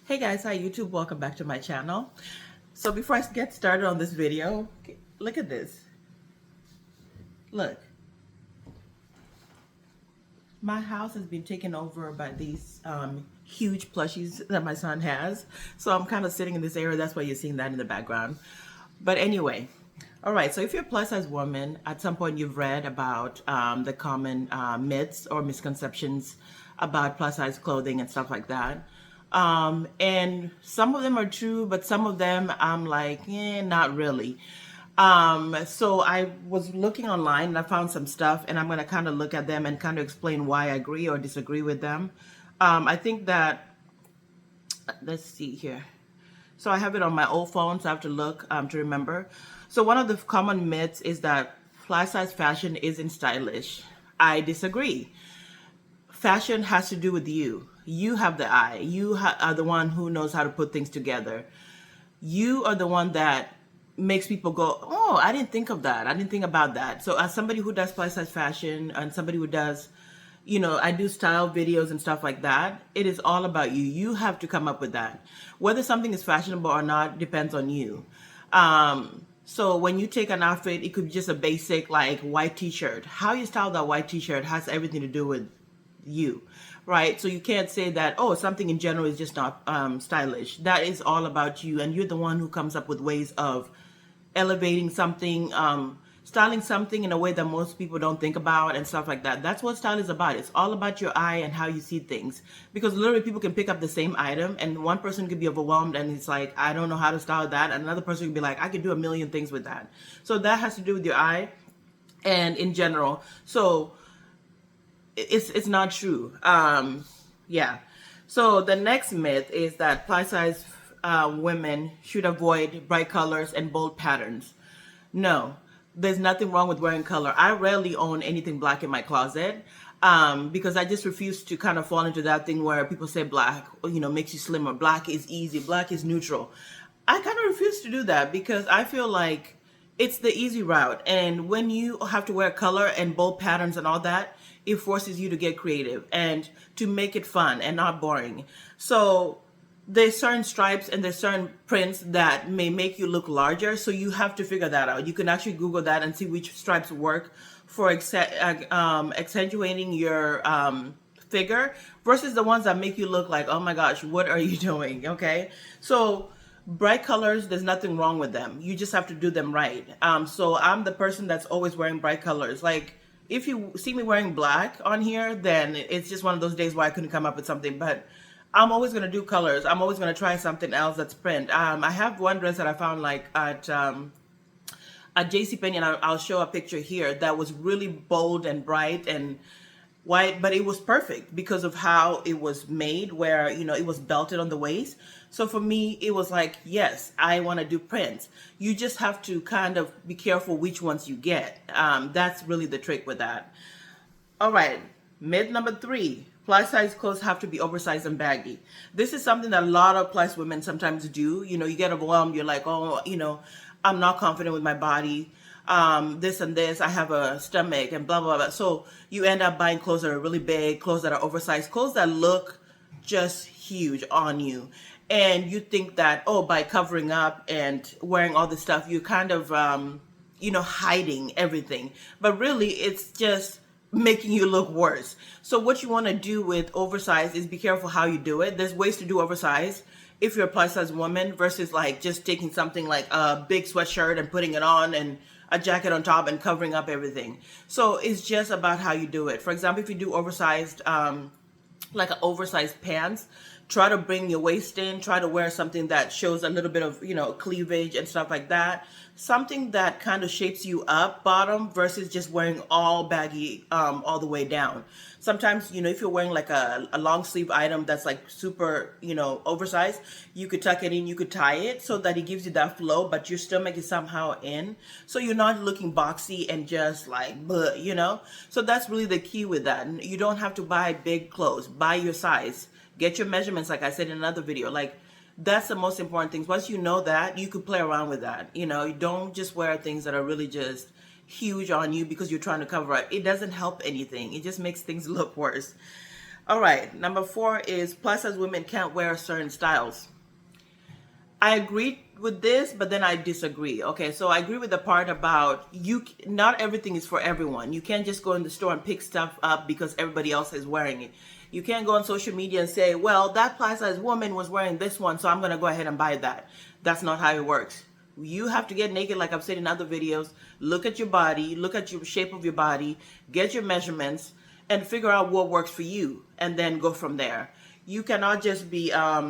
Hey guys, hi YouTube, welcome back to my channel. So before I get started on this video, look at this. Look, my house has been taken over by these huge plushies that my son has. So I'm kind of sitting in this area, that's why you're seeing that in the background. But anyway, all right, so if you're a plus size woman, at some point you've read about the common myths or misconceptions about plus size clothing and stuff like that. And some of them are true, but some of them I'm like, not really. So I was looking online and I found some stuff, and I'm going to kind of look at them and kind of explain why I agree or disagree with them. I think that, let's see here. So I have it on my old phone, so I have to look to remember. So one of the common myths is that plus size fashion isn't stylish. I disagree. Fashion has to do with you. You have the eye. You are the one who knows how to put things together. You are the one that makes people go, oh, I didn't think of that. I didn't think about that. So as somebody who does plus size fashion and somebody who does, I do style videos and stuff like that. It is all about you. You have to come up with that. Whether something is fashionable or not depends on you. So when you take an outfit, it could be just a basic like white t-shirt. How you style that white t-shirt has everything to do with you, right? So you can't say that, oh, something in general is just not stylish. That is all about you, and you're the one who comes up with ways of elevating something, styling something in a way that most people don't think about and stuff like that. That's what style is about. It's all about your eye and how you see things, because literally people can pick up the same item and one person could be overwhelmed and it's like, I don't know how to style that, and another person could be like, I could do a million things with that. So that has to do with your eye and in general. So it's not true. Yeah. So the next myth is that plus size women should avoid bright colors and bold patterns. No, there's nothing wrong with wearing color. I rarely own anything black in my closet because I just refuse to kind of fall into that thing where people say black, makes you slimmer. Black is easy. Black is neutral. I kind of refuse to do that because I feel like it's the easy route. And when you have to wear color and bold patterns and all that, it forces you to get creative and to make it fun and not boring. So there's certain stripes and there's certain prints that may make you look larger. So you have to figure that out. You can actually Google that and see which stripes work for accentuating your figure versus the ones that make you look like, oh my gosh, what are you doing? Okay. So bright colors, there's nothing wrong with them. You just have to do them right. So I'm the person that's always wearing bright colors. Like, if you see me wearing black on here, then it's just one of those days where I couldn't come up with something. But I'm always going to do colors. I'm always going to try something else that's print. I have one dress that I found like at JCPenney, and I'll show a picture here, that was really bold and bright and white, but it was perfect because of how it was made, where it was belted on the waist. So for me, it was like, yes, I want to do prints. You just have to kind of be careful which ones you get. That's really the trick with that. All right, myth number 3: plus size clothes have to be oversized and baggy. This is something that a lot of plus women sometimes do. You get overwhelmed. You're like, oh, I'm not confident with my body. This and this, I have a stomach and blah, blah, blah. So you end up buying clothes that are really big, clothes that are oversized, clothes that look just huge on you. And you think that, oh, by covering up and wearing all this stuff, you're kind of, hiding everything. But really, it's just making you look worse. So what you want to do with oversized is be careful how you do it. There's ways to do oversized if you're a plus size woman versus like just taking something like a big sweatshirt and putting it on and a jacket on top and covering up everything. So it's just about how you do it. For example, if you do oversized, like an oversized pants, try to bring your waist in, try to wear something that shows a little bit of, cleavage and stuff like that. Something that kind of shapes you up bottom versus just wearing all baggy all the way down. Sometimes, if you're wearing like a long sleeve item that's like super, oversized, you could tuck it in, you could tie it so that it gives you that flow, but your stomach is somehow in. So you're not looking boxy and just like, bleh, So that's really the key with that. You don't have to buy big clothes. Buy your size. Get your measurements, like I said in another video. Like, that's the most important thing. Once you know that, you could play around with that. You don't just wear things that are really just huge on you because you're trying to cover up. It doesn't help anything. It just makes things look worse. All right, number 4 is plus size women can't wear certain styles. I agree with this, but then I disagree. Okay, so I agree with the part about not everything is for everyone. You can't just go in the store and pick stuff up because everybody else is wearing it. You can't go on social media and say, well, that plus size woman was wearing this one, so I'm going to go ahead and buy that. That's not how it works. You have to get naked, like I've said in other videos. Look at your body, look at your shape of your body, get your measurements, and figure out what works for you, and then go from there. You cannot just be fashion.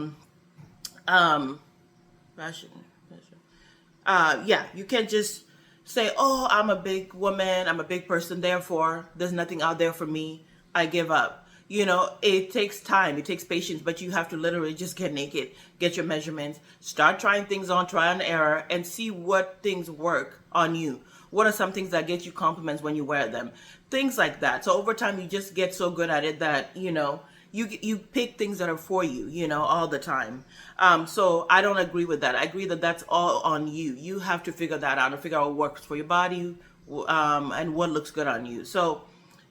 Yeah, you can't just say, oh, I'm a big woman, I'm a big person, therefore there's nothing out there for me, I give up. You know, it takes time, it takes patience, but you have to literally just get naked, get your measurements, start trying things on, try and error, and see what things work on you. What are some things that get you compliments when you wear them? Things like that. So over time, you just get so good at it that, you know, you pick things that are for you, you know, all the time. So I don't agree with that. I agree that that's all on you. You have to figure that out and figure out what works for your body, and what looks good on you. So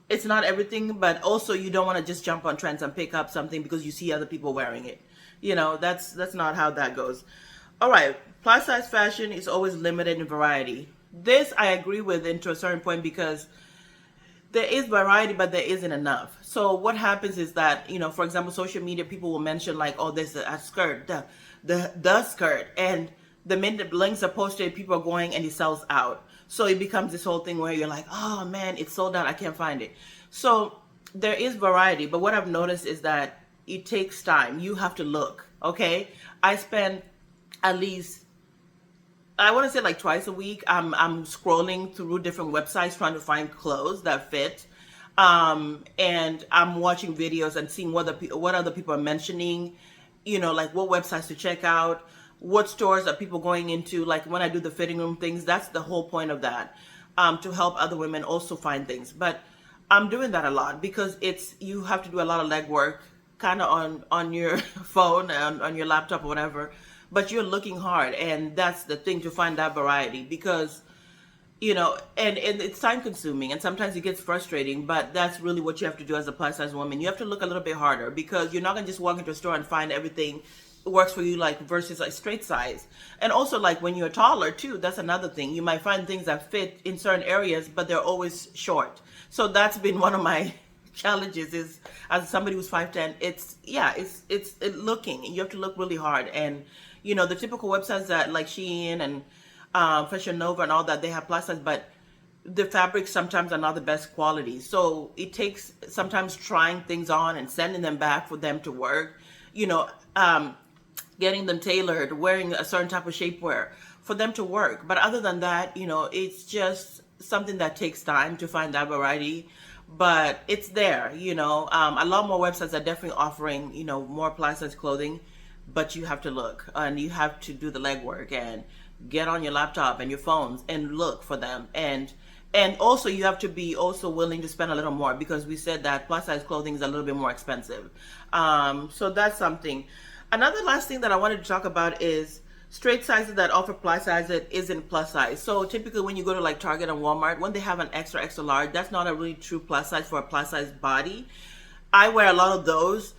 it's not everything, but also you don't want to just jump on trends and pick up something because you see other people wearing it. You know, that's not how that goes. All right, plus size fashion is always limited in variety. This I agree with to a certain point because there is variety, but there isn't enough. So what happens is that, you know, for example, social media, people will mention like, oh, there's a skirt, the skirt, and the minute links are posted, people are going and it sells out. So it becomes this whole thing where you're like, oh man, it's sold out, I can't find it. So there is variety, but what I've noticed is that it takes time. You have to look, okay? I spend at least, I want to say like twice a week, I'm scrolling through different websites trying to find clothes that fit. And I'm watching videos and seeing what other people are mentioning, you know, like what websites to check out, what stores are people going into. Like when I do the fitting room things, that's the whole point of that, to help other women also find things. But I'm doing that a lot because you have to do a lot of legwork kind of on your phone and on your laptop or whatever, but you're looking hard, and that's the thing, to find that variety, because you know, and it's time consuming and sometimes it gets frustrating, but that's really what you have to do as a plus size woman. You have to look a little bit harder because you're not gonna just walk into a store and find everything works for you, like versus like straight size. And also like when you're taller too, that's another thing. You might find things that fit in certain areas, but they're always short. So that's been one of my challenges, is as somebody who's 5'10", it's looking, you have to look really hard. And you know, the typical websites that like Shein and Fashionluvbee and all that, they have plus size, but the fabrics sometimes are not the best quality. So it takes sometimes trying things on and sending them back for them to work, you know, getting them tailored, wearing a certain type of shapewear for them to work. But other than that, you know, it's just something that takes time to find that variety, but it's there, you know. A lot more websites are definitely offering, you know, more plus size clothing, but you have to look and you have to do the legwork and get on your laptop and your phones and look for them. And also you have to be also willing to spend a little more, because we said that plus size clothing is a little bit more expensive. So that's something. Another last thing that I wanted to talk about is straight sizes that offer plus size that isn't plus size. So typically when you go to like Target and Walmart, when they have an extra large, that's not a really true plus size for a plus size body. I wear a lot of those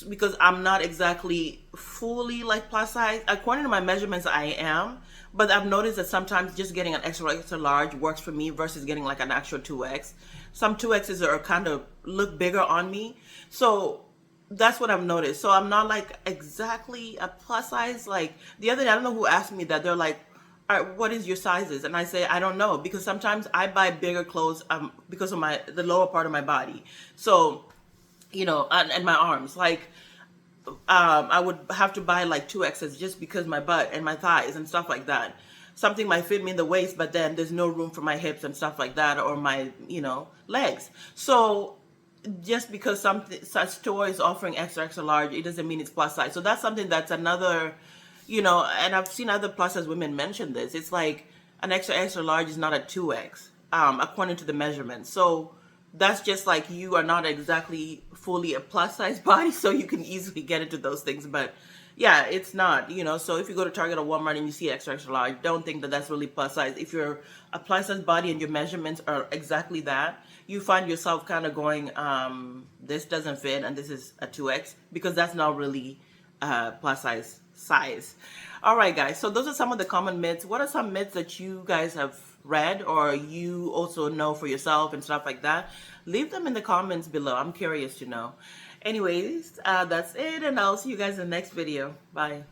because I'm not exactly fully like plus size. According to my measurements, I am, but I've noticed that sometimes just getting an extra large works for me versus getting like an actual 2X. Some 2Xs are kind of look bigger on me. So that's what I've noticed. So I'm not like exactly a plus size. Like the other day, I don't know who asked me that. They're like, all right, what is your sizes? And I say, I don't know, because sometimes I buy bigger clothes because of the lower part of my body. So, you know, and my arms, like, I would have to buy like 2Xs just because my butt and my thighs and stuff like that. Something might fit me in the waist, but then there's no room for my hips and stuff like that, or my, you know, legs. So just because such store is offering extra large, it doesn't mean it's plus size. So that's something that's another, you know, and I've seen other plus size women mention this. It's like an extra large is not a 2X, according to the measurements. So that's just like you are not exactly fully a plus size body, so you can easily get into those things. But yeah, it's not, so if you go to Target or Walmart and you see extra extra large, don't think that that's really plus size. If you're a plus size body and your measurements are exactly that, you find yourself kind of going, this doesn't fit and this is a 2X, because that's not really plus size. All right, guys, so those are some of the common myths. What are some myths that you guys have read or you also know for yourself and stuff like that? Leave them in the comments below. I'm curious to know. Anyways, that's it, and I'll see you guys in the next video. Bye.